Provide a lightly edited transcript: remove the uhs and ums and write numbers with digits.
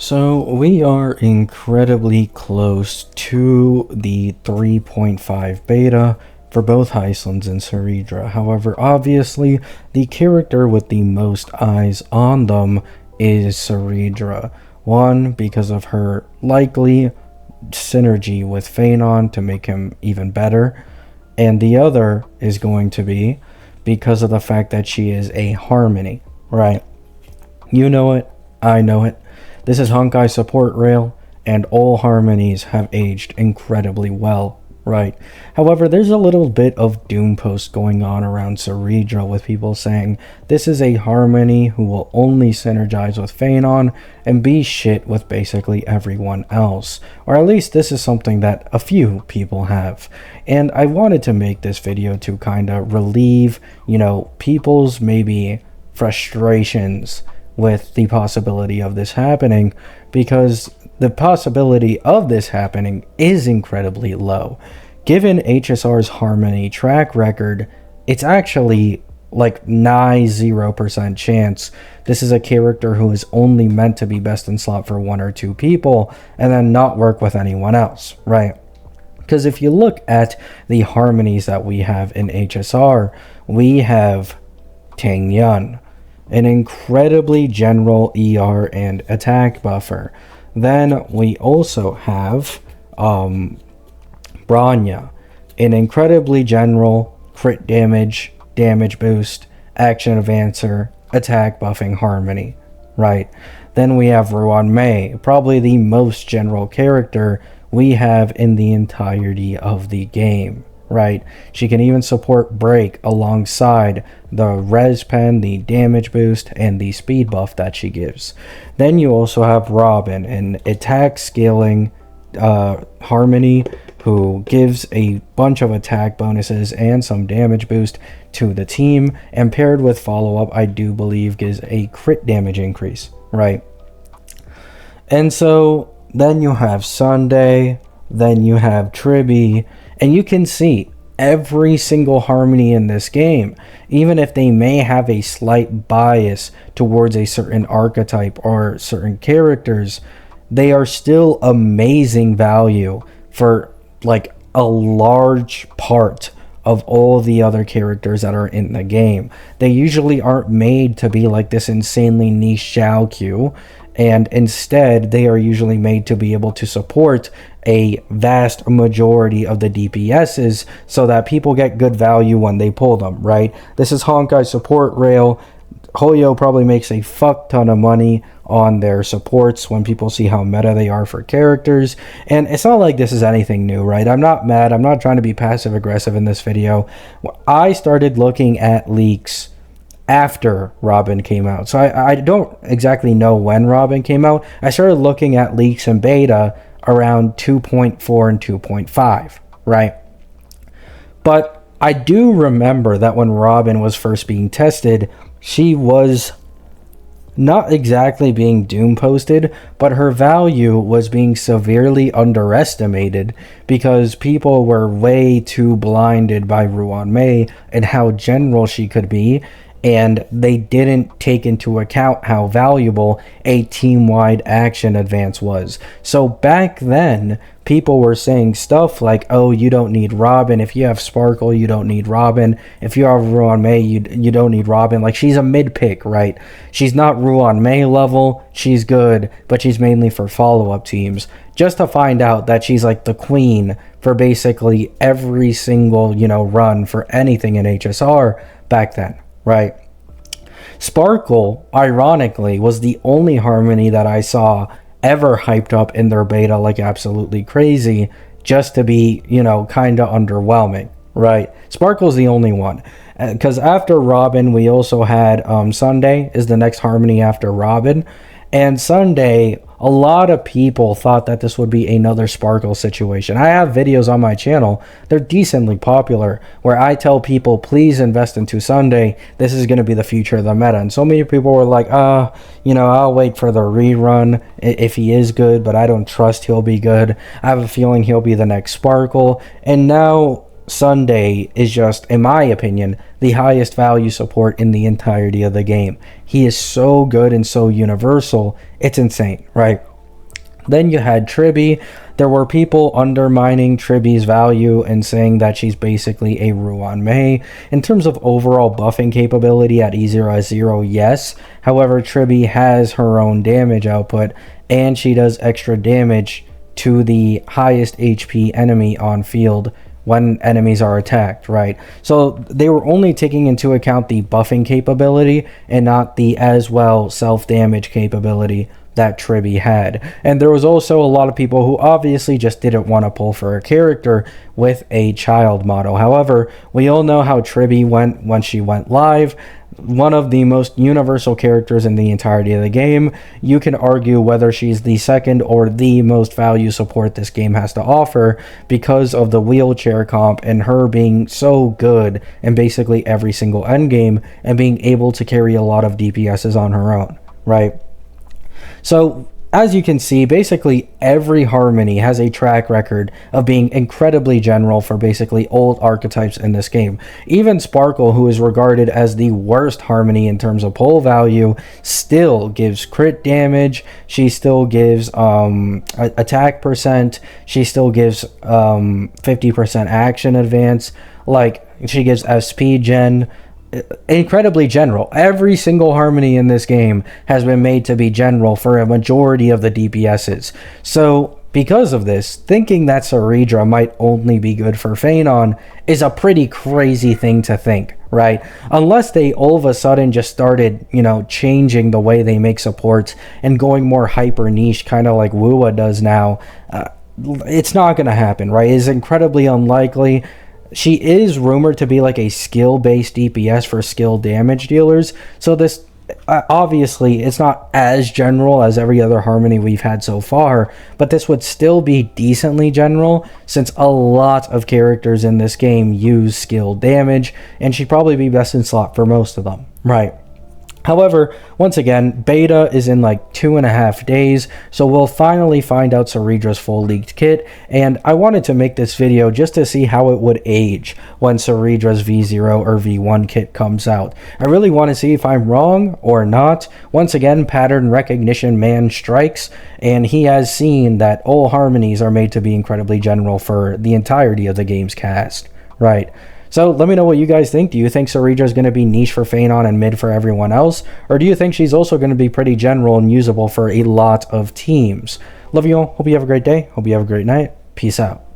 So we are incredibly close to the 3.5 beta for both Hycelands and Cerydra. However, obviously, the character with the most eyes on them is Cerydra. One, because of her likely synergy with Phanon to make him even better. And the other is going to be because of the fact that she is a harmony, right? You know it, I know it. This is Honkai support rail, and all harmonies have aged incredibly well, right? However, there's a little bit of doom post going on around Cerydra with people saying this is a harmony who will only synergize with Phanon and be shit with basically everyone else. Or at least this is something that a few people have. And I wanted to make this video to kind of relieve, people's maybe frustrations with the possibility of this happening, because the possibility of this happening is incredibly low. Given HSR's harmony track record, it's actually like nigh 0% chance this is a character who is only meant to be best in slot for one or two people and then not work with anyone else, right? Because if you look at the harmonies that we have in HSR, we have Tang Yun, an incredibly general ER and attack buffer. Then we also have Bronya, an incredibly general crit damage boost, action advancer, attack buffing harmony, right? Then we have Ruan Mei, probably the most general character we have in the entirety of the game, right? She can even support break alongside the res pen, the damage boost, and the speed buff that she gives. Then you also have Robin, an attack scaling harmony who gives a bunch of attack bonuses and some damage boost to the team, and paired with follow-up, I do believe gives a crit damage increase, right? And so then you have Sunday, then you have Tribby, and you can see every single harmony in this game, even if they may have a slight bias towards a certain archetype or certain characters, they are still amazing value for like a large part of all the other characters that are in the game. They usually aren't made to be like this insanely niche Xiao Q, and instead they are usually made to be able to support a vast majority of the DPSs so that people get good value when they pull them, right? This is Honkai support rail. Hoyo probably makes a fuck ton of money on their supports when people see how meta they are for characters, and it's not like this is anything new, right? I'm not mad, I'm not trying to be passive aggressive in this video. I started looking at leaks after Robin came out, so I don't exactly know when Robin came out. I started looking at leaks and beta around 2.4 and 2.5, right? But I do remember that when Robin was first being tested, she was not exactly being doom posted, but her value was being severely underestimated because people were way too blinded by Ruan Mei and how general she could be, and they didn't take into account how valuable a team-wide action advance was. So back then, people were saying stuff like, oh, you don't need Robin. If you have Sparkle, you don't need Robin. If you have Ruan Mei, you don't need Robin. Like, she's a mid-pick, right? She's not Ruan Mei level. She's good, but she's mainly for follow-up teams. Just to find out that she's like the queen for basically every single, run for anything in HSR back then, right? Sparkle, ironically, was the only harmony that I saw ever hyped up in their beta like absolutely crazy, just to be, kind of underwhelming, right? Sparkle's the only one. Because after Robin, we also had Sunday is the next harmony after Robin. And Sunday, a lot of people thought that this would be another Sparkle situation. I have videos on my channel, they're decently popular, where I tell people, please invest into Sunday. This is going to be the future of the meta. And so many people were like, I'll wait for the rerun if he is good, but I don't trust he'll be good. I have a feeling he'll be the next Sparkle. And now Sunday is just, in my opinion, the highest value support in the entirety of the game. He is so good and so universal, it's insane, right? Then you had Tribby. There were people undermining Tribby's value and saying that she's basically a Ruan Mei. In terms of overall buffing capability at E0S0, yes. However, Tribby has her own damage output, and she does extra damage to the highest HP enemy on field when enemies are attacked, right? So they were only taking into account the buffing capability and not the as well self-damage capability that Tribby had. And there was also a lot of people who obviously just didn't want to pull for a character with a child model. However, we all know how Tribby went when she went live. One of the most universal characters in the entirety of the game. You can argue whether she's the second or the most value support this game has to offer because of the wheelchair comp and her being so good in basically every single endgame and being able to carry a lot of DPSs on her own, right? So as you can see, basically every Harmony has a track record of being incredibly general for basically old archetypes in this game. Even Sparkle, who is regarded as the worst Harmony in terms of pull value, still gives crit damage. She still gives attack percent. She still gives 50% action advance. Like, she gives SP gen. Incredibly general. Every single Harmony in this game has been made to be general for a majority of the DPSs. So because of this, thinking that Cerydra might only be good for Phanon is a pretty crazy thing to think, right? Unless they all of a sudden just started, changing the way they make supports and going more hyper niche, kind of like Wua does now. It's not going to happen, right? It's incredibly unlikely. She is rumored to be like a skill-based DPS for skill damage dealers. So this, obviously, it's not as general as every other Harmony we've had so far, but this would still be decently general since a lot of characters in this game use skill damage, and she'd probably be best in slot for most of them, right? However, once again, beta is in like 2.5 days, so we'll finally find out Cerydra's full leaked kit, and I wanted to make this video just to see how it would age when Cerydra's V0 or V1 kit comes out. I really want to see if I'm wrong or not. Once again, pattern recognition man strikes, and he has seen that all Harmonies are made to be incredibly general for the entirety of the game's cast, right? So let me know what you guys think. Do you think Cerydra is going to be niche for Phanon and mid for everyone else? Or do you think she's also going to be pretty general and usable for a lot of teams? Love you all. Hope you have a great day. Hope you have a great night. Peace out.